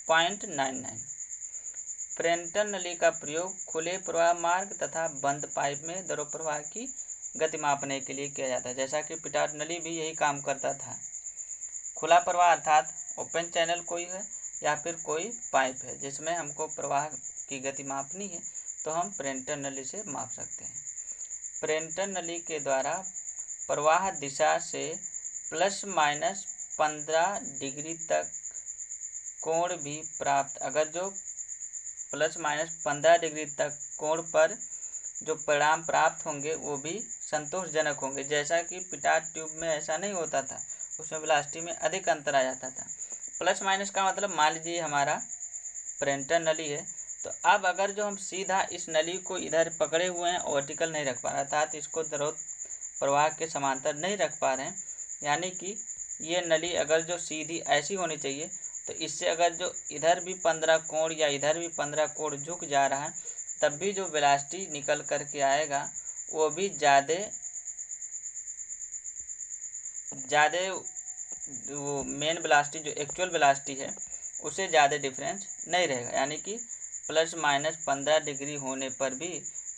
0.99। पेरेंटल नली का प्रयोग खुले प्रवाह मार्ग तथा बंद पाइप में दरों प्रवाह की गति मापने के लिए किया जाता है। जैसा कि पिटाट नली भी यही काम करता था। खुला प्रवाह अर्थात ओपन चैनल कोई है या फिर कोई पाइप है जिसमें हमको प्रवाह की गति मापनी है, तो हम पेरेंटल नली से माप सकते हैं। पेरेंटल नली के द्वारा प्रवाह दिशा से ±15 डिग्री तक कोण भी प्राप्त, अगर जो ±15 डिग्री तक कोण पर जो परिणाम प्राप्त होंगे वो भी संतोषजनक होंगे। जैसा कि पिटाट ट्यूब में ऐसा नहीं होता था, उसमें वेलोसिटी में अधिक अंतर आ जाता था। प्लस माइनस का मतलब मान लीजिए हमारा पेरेंटल नली है, तो अब अगर जो हम सीधा इस नली को इधर पकड़े हुए हैं, वर्टिकल नहीं रख पा रहे, अर्थात इसको दरों प्रवाह के समांतर नहीं रख पा रहे हैं, यानी कि ये नली अगर जो सीधी ऐसी होनी चाहिए, तो इससे अगर जो इधर भी 15 कोण या इधर भी 15 कोण झुक जा रहा है, तब भी जो वेलोसिटी निकल करके आएगा वो भी ज़्यादा वो मेन वेलोसिटी जो एक्चुअल वेलोसिटी है उससे ज़्यादा डिफरेंस नहीं रहेगा। यानी कि ±15 डिग्री होने पर भी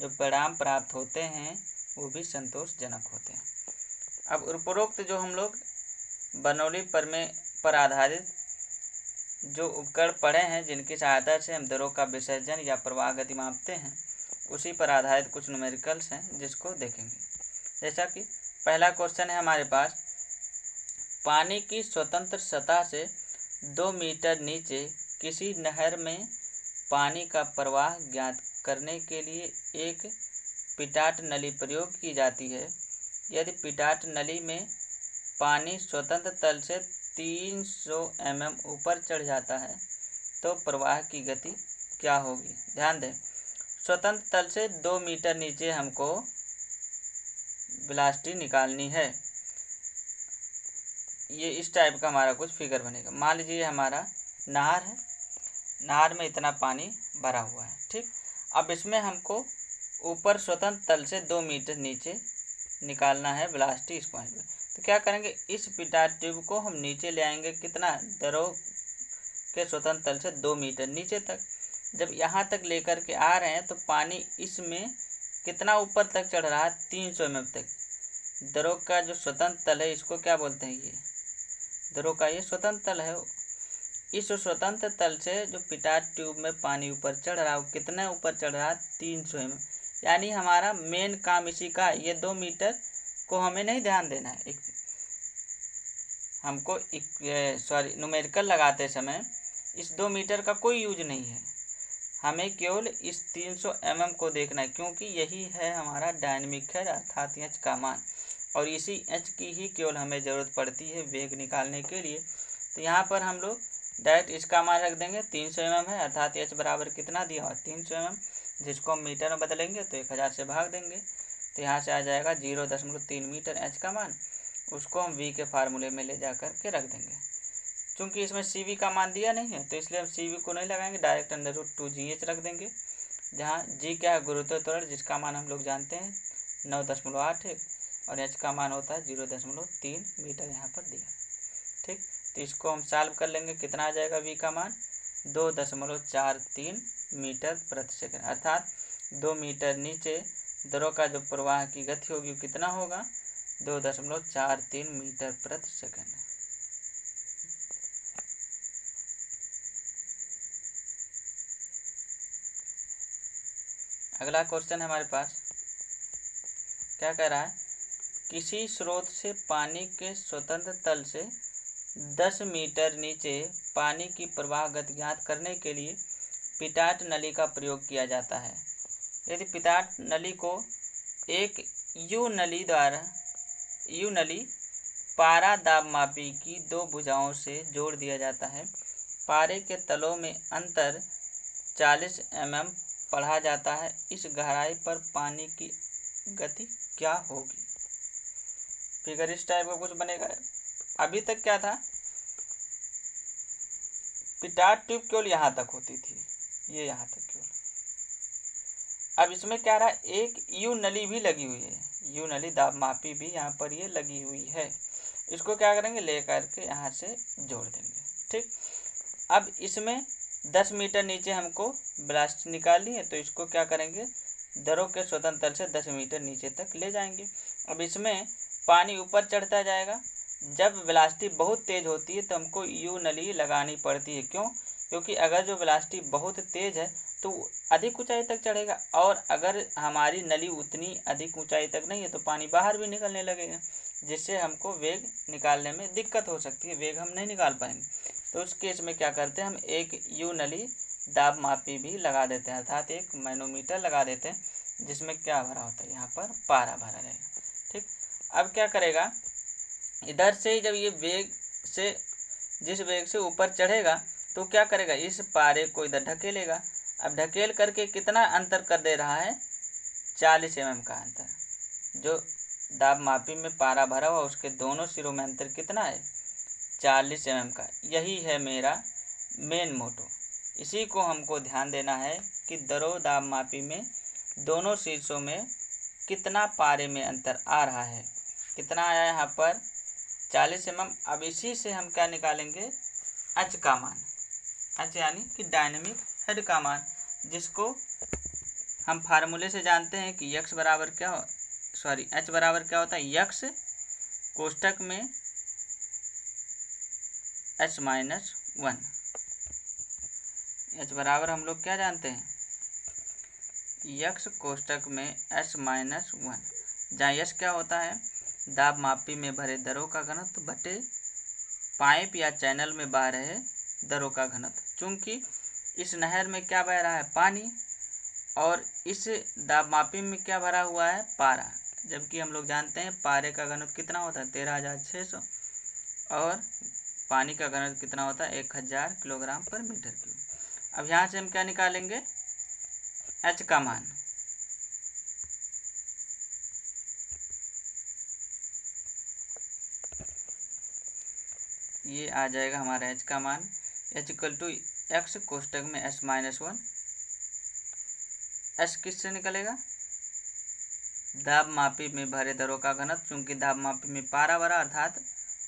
जो परिणाम प्राप्त होते हैं वो भी संतोषजनक होते हैं। अब उपरोक्त जो हम लोग बर्नौली प्रमेय पर आधारित जो उपकरण पढ़े हैं, जिनकी सहायता से हम दरों का विसर्जन या प्रवाह गति मापते हैं, उसी पर आधारित कुछ न्यूमेरिकल्स हैं जिसको देखेंगे। जैसा कि पहला क्वेश्चन है हमारे पास, पानी की स्वतंत्र सतह से 2 मीटर नीचे किसी नहर में पानी का प्रवाह ज्ञात करने के लिए एक पिटाट नली प्रयोग की जाती है। यदि पिटाट नली में पानी स्वतंत्र तल से 300 mm ऊपर चढ़ जाता है तो प्रवाह की गति क्या होगी? ध्यान दें, स्वतंत्र तल से 2 मीटर नीचे हमको वेलोसिटी निकालनी है। ये इस टाइप का हमारा कुछ फिगर बनेगा। मान लीजिए हमारा नहर है, नहर में इतना पानी भरा हुआ है, ठीक। अब इसमें हमको ऊपर स्वतंत्र तल से 2 मीटर नीचे निकालना है वेलोसिटी इस पॉइंट पे। तो क्या करेंगे, इस पिटाट ट्यूब को हम नीचे ले आएंगे, कितना? दरों के स्वतंत्र तल से 2 मीटर नीचे तक। जब यहाँ तक लेकर के आ रहे हैं तो पानी इसमें कितना ऊपर तक चढ़ रहा है? 300 mm तक। दरों का जो स्वतंत्र तल है इसको क्या बोलते हैं? ये दरों का ये स्वतंत्र तल है। इस स्वतंत्र तल से जो पिटाट ट्यूब में पानी ऊपर चढ़ रहा है वो कितना ऊपर चढ़ रहा है? 300 mm। यानी हमारा मेन काम इसी का, ये 2 मीटर को हमें नहीं ध्यान देना है। हमको न्यूमेरिकल लगाते समय इस 2 मीटर का कोई यूज नहीं है, हमें केवल इस 300 mm को देखना है, क्योंकि यही है हमारा डायनेमिक है अर्थात एच का मान, और इसी एच की ही केवल हमें ज़रूरत पड़ती है वेग निकालने के लिए। तो यहाँ पर हम लोग डायरेक्ट इसका मान रख देंगे, 300 mm है, अर्थात एच बराबर कितना दिया हुआ? 300 mm, जिसको हम मीटर में बदलेंगे तो 1000 से भाग देंगे, तो यहाँ से आ जाएगा 0.3 मीटर एच का मान। उसको हम वी के फार्मूले में ले जा कर के रख देंगे। चूँकि इसमें CV का मान दिया नहीं है तो इसलिए हम CV को नहीं लगाएंगे, डायरेक्ट √2GH रख देंगे, जहाँ G क्या है? गुरुत्व त्वरण, जिसका मान हम लोग जानते हैं 9.81, और H का मान होता है 0.3 मीटर यहाँ पर दिया, ठीक। तो इसको हम सॉल्व कर लेंगे, कितना आ जाएगा? V का मान 2.43 मीटर प्रति सेकंड, अर्थात 2 मीटर नीचे दरों का जो प्रवाह की गति होगी कितना होगा? 2.43 मीटर प्रति सेकंड। अगला क्वेश्चन है हमारे पास, क्या कह रहा है, किसी स्रोत से पानी के स्वतंत्र तल से 10 मीटर नीचे पानी की प्रवाह गति ज्ञात करने के लिए पिटाट नली का प्रयोग किया जाता है। यदि पिटाट नली को एक यू नली पारा दाब मापी की 2 भुजाओं से जोड़ दिया जाता है, पारे के तलों में अंतर 40 mm पढ़ा जाता है, इस गहराई पर पानी की गति क्या होगी। फिगर इस टाइप का कुछ बनेगा। अभी तक क्या था, पिटाट ट्यूब केवल यहाँ तक होती थी, ये यहाँ तक केवल। अब इसमें क्या रहा, एक यू नली भी लगी हुई है, यू नली दाब मापी भी यहाँ पर ये लगी हुई है। इसको क्या करेंगे, ले करके यहाँ से जोड़ देंगे। ठीक, अब इसमें 10 मीटर नीचे हमको ब्लास्ट निकालनी है, तो इसको क्या करेंगे, दरों के स्वतंत्र तल से 10 मीटर नीचे तक ले जाएंगे। अब इसमें पानी ऊपर चढ़ता जाएगा। जब वेलोसिटी बहुत तेज़ होती है तो हमको यू नली लगानी पड़ती है। क्यों? क्योंकि अगर जो वेलोसिटी बहुत तेज़ है तो अधिक ऊंचाई तक चढ़ेगा, और अगर हमारी नली उतनी अधिक ऊंचाई तक नहीं है तो पानी बाहर भी निकलने लगेगा, जिससे हमको वेग निकालने में दिक्कत हो सकती है, वेग हम नहीं निकाल पाएंगे। तो उस केस में क्या करते हैं, हम एक यू नली दाब मापी भी लगा देते हैं, अर्थात एक मैनोमीटर लगा देते हैं, जिसमें क्या भरा होता है, यहाँ पर पारा भरा रहेगा। ठीक, अब क्या करेगा, इधर से जब ये वेग से, जिस वेग से ऊपर चढ़ेगा तो क्या करेगा, इस पारे को इधर ढकेलेगा। अब ढकेल करके कितना अंतर कर दे रहा है, 40 mm का अंतर। जो दाब मापी में पारा भरा हुआ उसके दोनों सिरों में अंतर कितना है, 40 mm का। यही है मेरा मेन मोटो। इसी को हमको ध्यान देना है कि दरों दाब मापी में दोनों शीर्षों में कितना पारे में अंतर आ रहा है। कितना आया यहाँ पर, 40 mm। अब इसी से हम क्या निकालेंगे, एच का मान, एच यानी कि डायनेमिक हेड का मान, जिसको हम फार्मूले से जानते हैं कि एच बराबर क्या होता है, यक्स कोष्टक में h-1। एच बराबर हम लोग क्या जानते हैं, यक्स कोष्टक में h-1, जहाँ यश क्या होता है, दाब मापी में भरे दरों का घनत्व बटे पाइप या चैनल में बह रहे दरों का घनत्व। चूंकि इस नहर में क्या बह रहा है, पानी, और इस दाब मापी में क्या भरा हुआ है, पारा, जबकि हम लोग जानते हैं पारे का घनत्व कितना होता है, 13,600, और पानी का घनत्व कितना होता है, 1000 किलोग्राम पर मीटर क्यूब। अब यहाँ से हम क्या निकालेंगे, एच का मान। ये आ जाएगा हमारा एच का मान, एच इक्वल टू एक्स कोष्टक में h-1। एच किससे निकलेगा, दाब मापी में भरे दरों का घनत्व, चूंकि दाब मापी में पारा भरा, अर्थात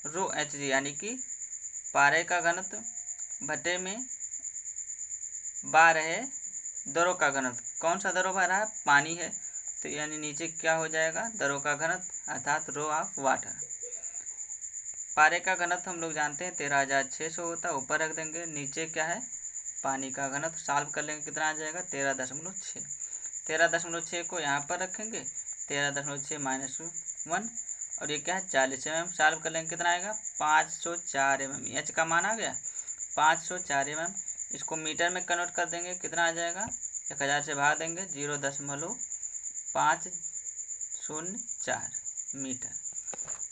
रो एच जी, यानी कि पारे का घनत्व भट्टे में बह रहे दरों का घनत्व। कौन सा दरों बह रहा है, पानी है, तो यानी नीचे क्या हो जाएगा, दरों का घनत्व, अर्थात रो ऑफ वाटर। पारे का घनत्व हम लोग जानते हैं 13,600 होता है, ऊपर रख देंगे। नीचे क्या है, पानी का घनत्व, सॉल्व कर लेंगे कितना आ जाएगा, 13.6। 13.6 को यहाँ पर रखेंगे, 13.6 -1, और ये क्या है, 40 mm। सॉल्व कर लेंगे कितना आएगा, 504 mm। एच का मान आ गया 504 mm। इसको मीटर में कन्वर्ट कर देंगे, कितना आ जाएगा, 1000 से भाग देंगे, 0.504 मीटर।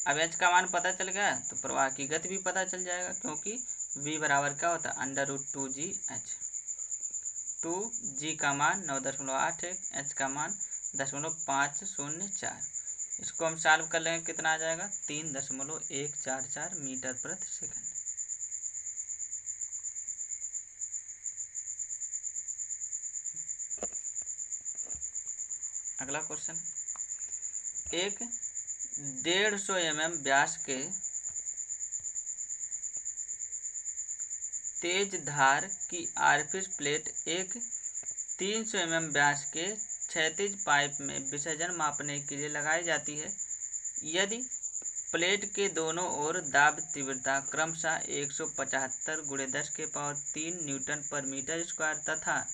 अब एच का मान पता चल गया तो प्रवाह की गति भी पता चल जाएगा, क्योंकि v बराबर क्या होता है, √2gh। 2g का मान 9.81, h का मान 0.504। इसको हम सॉल्व कर लेंगे, कितना आ जाएगा, 3.144 मीटर प्रति सेकंड। अगला क्वेश्चन, एक 150 mm व्यास के तेज धार की आरफिस प्लेट एक 300 mm व्यास के क्षैतिज पाइप में विसर्जन मापने के लिए लगाई जाती है। यदि प्लेट के दोनों ओर दाब तीव्रता क्रमशः 175 × 10⁻³ न्यूटन पर मीटर स्क्वायर तथा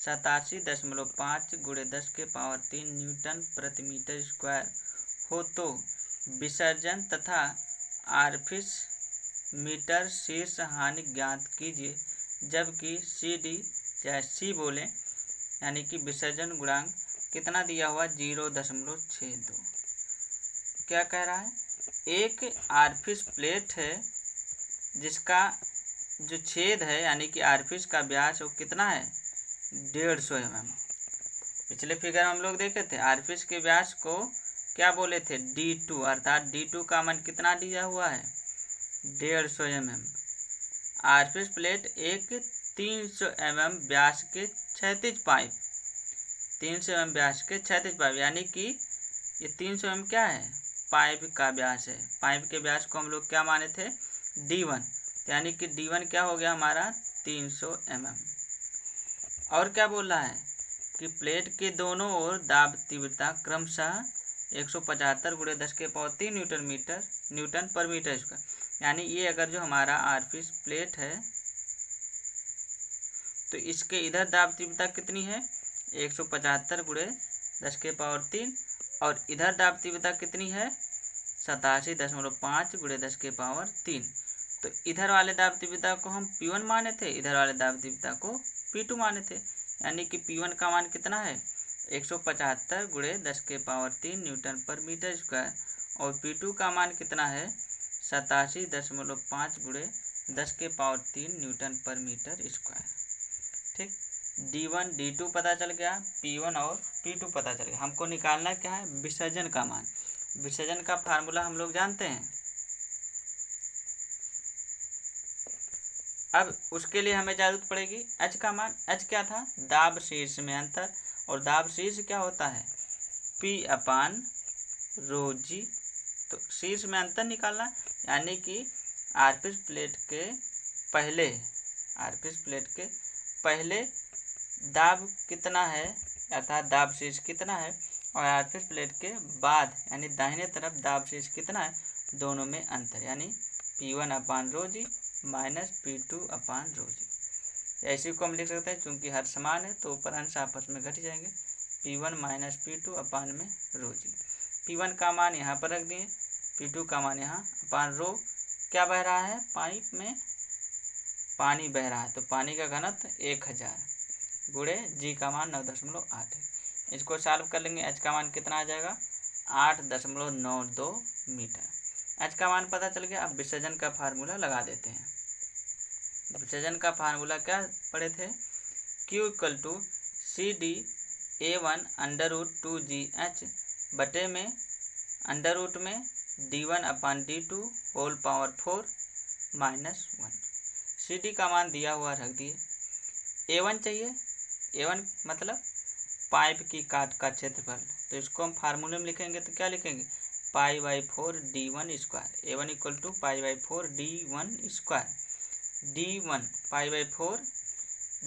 87.5 × 10⁻³ न्यूटन प्रति मीटर स्क्वायर हो तो विसर्जन तथा ऑरिफिस मीटर शीर्ष हानि ज्ञात कीजिए। जबकि CD चाहे C बोले यानी कि विसर्जन गुणांक कितना दिया हुआ 0.62। क्या कह रहा है, एक ऑरिफिस प्लेट है जिसका जो छेद है यानी कि ऑरिफिस का व्यास वो कितना है 150 mm। पिछले फिगर हम लोग देखे थे ऑरिफिस के व्यास को क्या बोले थे D2, अर्थात D2 का मान कितना दिया हुआ है 150 mm। ऑरिफिस प्लेट एक 300 mm व्यास के क्षैतिज पाइप, 300 mm व्यास के क्षैतिज पाइप यानी कि ये 300 mm क्या है पाइप का व्यास है। पाइप के व्यास को हम लोग क्या माने थे D1, यानी कि D1 क्या हो गया हमारा 300 mm। और क्या बोल रहा है कि प्लेट के दोनों ओर दाब तीव्रता क्रमशः 175 × 10⁻³ न्यूटन पर मीटर स्क्वायर, यानी ये अगर जो हमारा ऑरिफिस प्लेट है तो इसके इधर दाब तीव्रता कितनी है 175 × 10⁻³ और इधर दाब तीव्रता कितनी है 87.5 × 10⁻³ तो इधर वाले दाब तीव्रता को हम P1 माने थे, इधर वाले दाब तीव्रता को P2 माने थे, यानी कि P1 का मान कितना है 175 × 10⁻³ न्यूटन पर मीटर स्क्वायर और P2 का मान कितना है 87.5 × 10⁻³ न्यूटन पर मीटर स्क्वायर। ठीक, D1 D2 पता चल गया, P1 और P2 पता चल गया। हमको निकालना क्या है विसर्जन का मान। विसर्जन का फार्मूला हम लोग जानते हैं। अब उसके लिए हमें जरूरत पड़ेगी H का मान। H क्या था दाब शीर्ष में अंतर, और दाब शीर्ष क्या होता है P/ρg। तो शीर्ष में अंतर निकालना यानी कि ऑरिफिस प्लेट के पहले दाब कितना है अर्थात दाब शीर्ष कितना है और ऑरिफिस प्लेट के बाद यानी दाहिने तरफ दाब शीर्ष कितना है, दोनों में अंतर यानी P1/ρg माइनस P2/ρg। ऐसे को हम लिख सकते हैं चूंकि हर समान है तो ऊपर अंश आपस में घट जाएंगे, P1 माइनस P2/ρg। P1 का मान यहाँ पर रख दिए, P2 का मान यहाँ अपान रो। क्या बह रहा है पाइप में पानी बह रहा है, तो पानी का घनत्व 1000 गुणे G का मान 9.8 है। इसको सॉल्व कर लेंगे, H का मान कितना आ जाएगा 8.92 मीटर। H का मान पता चल गया। अब विसर्जन का फार्मूला लगा देते हैं। विसर्जन का फार्मूला क्या पढ़े थे, Q = CD A1/√2GH बटे में अंडर रूट में D1/D2 होल पावर 4 -1। CD का मान दिया हुआ रख दिए। A1 चाहिए, A1 मतलब पाइप की काट का क्षेत्रफल, तो इसको हम फार्मूले में लिखेंगे तो क्या लिखेंगे π/4 D1 square. A1 = π/4 D1 square. D1 π/4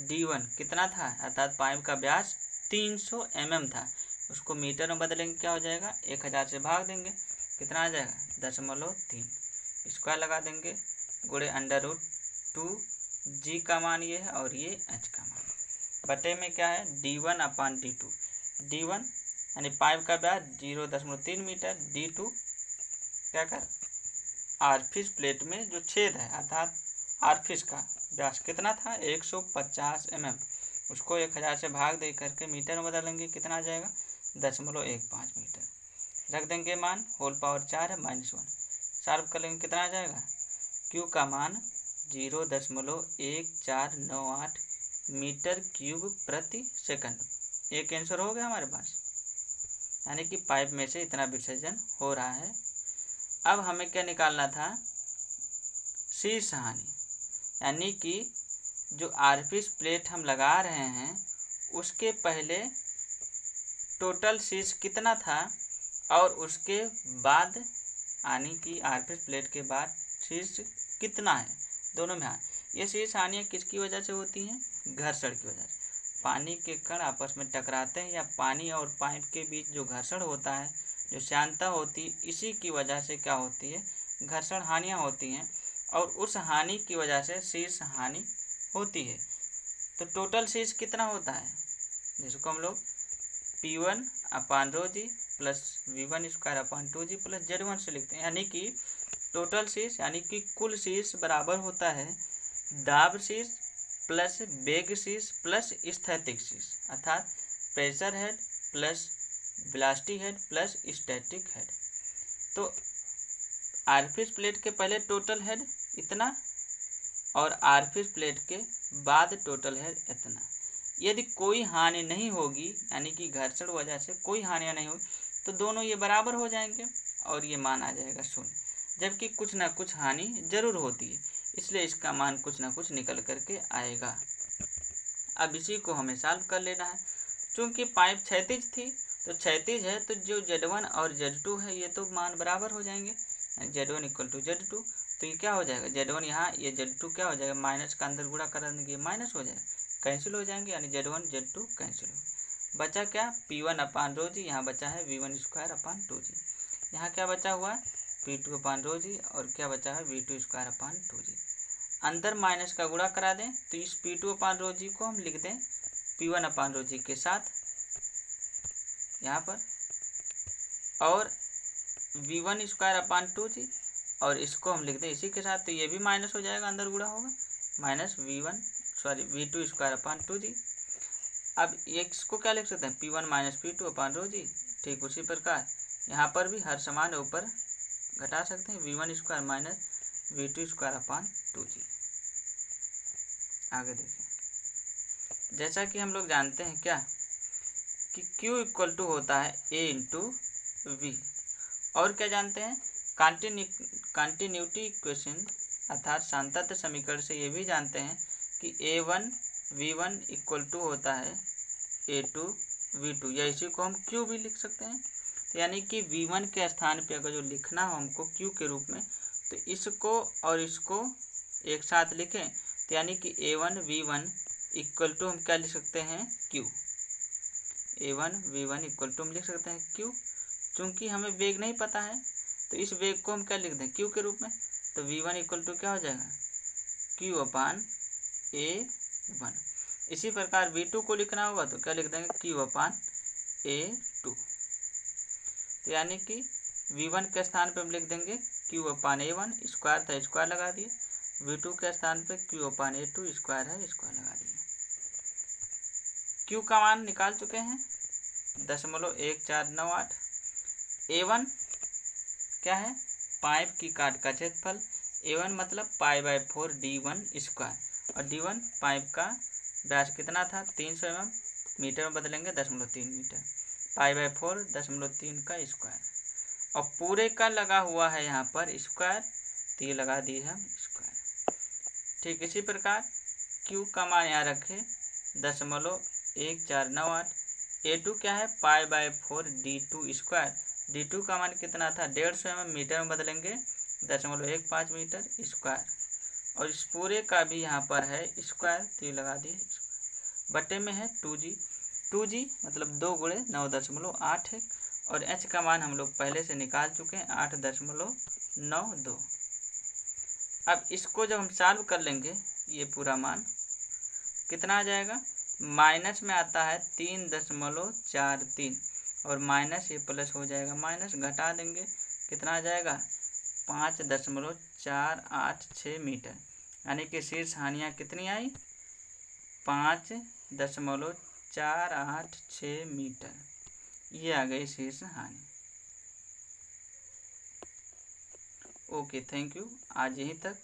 D1 कितना था अर्थात पाइप का व्यास 300 mm था, उसको मीटर में बदलेंगे क्या हो जाएगा 1000 से भाग देंगे, कितना आ जाएगा 0.3 स्क्वायर लगा देंगे गुणे अंडर√2 का मान ये है और ये H का मान बटे में क्या है D1/D2। D1 यानी पाइप का व्यास 0.3 मीटर, D2 क्या कर ऑरिफिस प्लेट में जो छेद है अर्थात ऑरिफिस का व्यास कितना था 150 mm, उसको 1000 से भाग दे करके मीटर में बदलेंगे, कितना आ जाएगा 0.15 मीटर। रख देंगे मान होल पावर 4 है -1। सॉल्व कर लेंगे कितना आ जाएगा Q का मान 0.1498 मीटर क्यूब प्रति सेकंड। एक आंसर हो गया हमारे पास, यानी कि पाइप में से इतना विसर्जन हो रहा है। अब हमें क्या निकालना था शीर्ष हानि, यानी कि जो ऑरिफिस प्लेट हम लगा रहे हैं उसके पहले टोटल शीर्ष कितना था और उसके बाद यानी कि ऑरिफिस प्लेट के बाद शीर्ष कितना है, दोनों में हानि। ये शीर्ष हानियाँ किसकी वजह से होती हैं घर्षण की वजह से। पानी के कण आपस में टकराते हैं या पानी और पाइप के बीच जो घर्षण होता है, जो श्यानता होती है, इसी की वजह से क्या होती है घर्षण हानियाँ होती हैं और उस हानि की वजह से शीर्ष हानि होती है। तो टोटल शीर्ष कितना होता है, जिसको हम लोग P1/ρg plus V1² plus Z1 से लिखते हैं। यानी कि टोटल शीर्ष यानी कि कुल शीर्ष बराबर होता है दाब शीर्ष प्लस वेग शीर्ष प्लस स्थैतिक शीर्ष, अर्थात pressure head plus velocity head plus static head. तो आरफिस प्लेट के पहले टोटल हेड इतना और आरफिस प्लेट के बाद टोटल हेड इतना। यदि कोई हानि नहीं होगी यानी कि घर्षण वजह से कोई हानि नहीं होगी तो दोनों ये बराबर हो जाएंगे और ये मान आ जाएगा 0, जबकि कुछ ना कुछ हानि जरूर होती है, इसलिए इसका मान कुछ ना कुछ निकल करके आएगा। अब इसी को हमें सॉल्व कर लेना है। चूंकि पाइप क्षैतिज थी तो क्षैतिज है तो जो Z1 और Z2 है ये तो मान बराबर हो जाएंगे, Z1 = Z2। तो ये क्या हो जाएगा, Z1 यहाँ, ये Z2 क्या हो जाएगा, माइनस का अंदर गुणा कर देंगे माइनस हो जाएगा, कैंसिल हो जाएंगे, यानी Z1 Z2 कैंसिल हो। बचा क्या, P1/ρg, यहाँ बचा है V1²/2g, यहाँ क्या बचा हुआ है P2/ρg और क्या बचा है V2²/2g। अंदर माइनस का गुणा करा दें तो इस P2/ρg को हम लिख दें P1/ρg के साथ यहाँ पर, और V1²/2g और इसको हम लिख दें इसी के साथ, तो ये भी माइनस हो जाएगा, अंदर गुणा होगा, माइनस V2²/2g। अब इसको क्या लिख सकते हैं, P1 - P2/ρg। ठीक उसी प्रकार यहाँ पर भी हर समान ऊपर घटा सकते हैं, V1² - V2²/2g। आगे देखें, जैसा कि हम लोग जानते हैं क्या कि Q = होता है A × V, और क्या जानते हैं कंटिन्यूटी इक्वेशन अर्थात सांतत्य समीकरण से ये भी जानते हैं कि A1 V1 = होता है A2 V2, या इसी को हम Q भी लिख सकते हैं। तो यानी कि V1 के स्थान पे अगर जो लिखना हो हमको Q के रूप में, तो इसको और इसको एक साथ लिखें, तो यानी कि A1 V1 = हम क्या लिख सकते हैं Q। A1 V1 = हम लिख सकते हैं Q। चूँकि हमें वेग नहीं पता है तो इस वेग को हम क्या लिख दें Q के रूप में, तो V1 = क्या हो जाएगा Q/A1। इसी प्रकार V2 को लिखना होगा तो क्या लिख देंगे Q/A2। तो यानी कि V1 के स्थान पे हम लिख देंगे Q/A1, स्क्वायर था स्क्वायर लगा दिए, V2 के स्थान पे Q/A2, स्क्वायर है स्क्वायर लगा दिए। Q का मान निकाल चुके हैं 0.1498। A1 क्या है, पाइप की काट का क्षेत्रफल, A1 मतलब π/4 D1², और D1 पाइप का व्यास कितना था 300 mm, मीटर में बदलेंगे 0.3 मीटर, π/4 0.3 का स्क्वायर, और पूरे का लगा हुआ है यहाँ पर स्क्वायर, तो ये लगा दिए हम स्क्वायर। ठीक इसी प्रकार Q का मान यहाँ रखें 0.1498। A2 क्या है π/4 D2², D2 का मान कितना था 150 mm, मीटर में बदलेंगे 0.15 मीटर स्क्वायर, और इस पूरे का भी यहाँ पर है स्क्वायर, तो ये लगा दिए बटे में है 2g मतलब 2 × 9.81, और h का मान हम लोग पहले से निकाल चुके हैं 8.92। अब इसको जब हम सॉल्व कर लेंगे ये पूरा मान कितना आ जाएगा, माइनस में आता है 3.43, और माइनस ये प्लस हो जाएगा, माइनस घटा देंगे कितना आ जाएगा 5.486 मीटर, यानी कि शीर्ष हानियाँ कितनी आई 5.486 मीटर, ये आ गई शीर्ष हानि। ओके, थैंक यू, आज यहीं तक।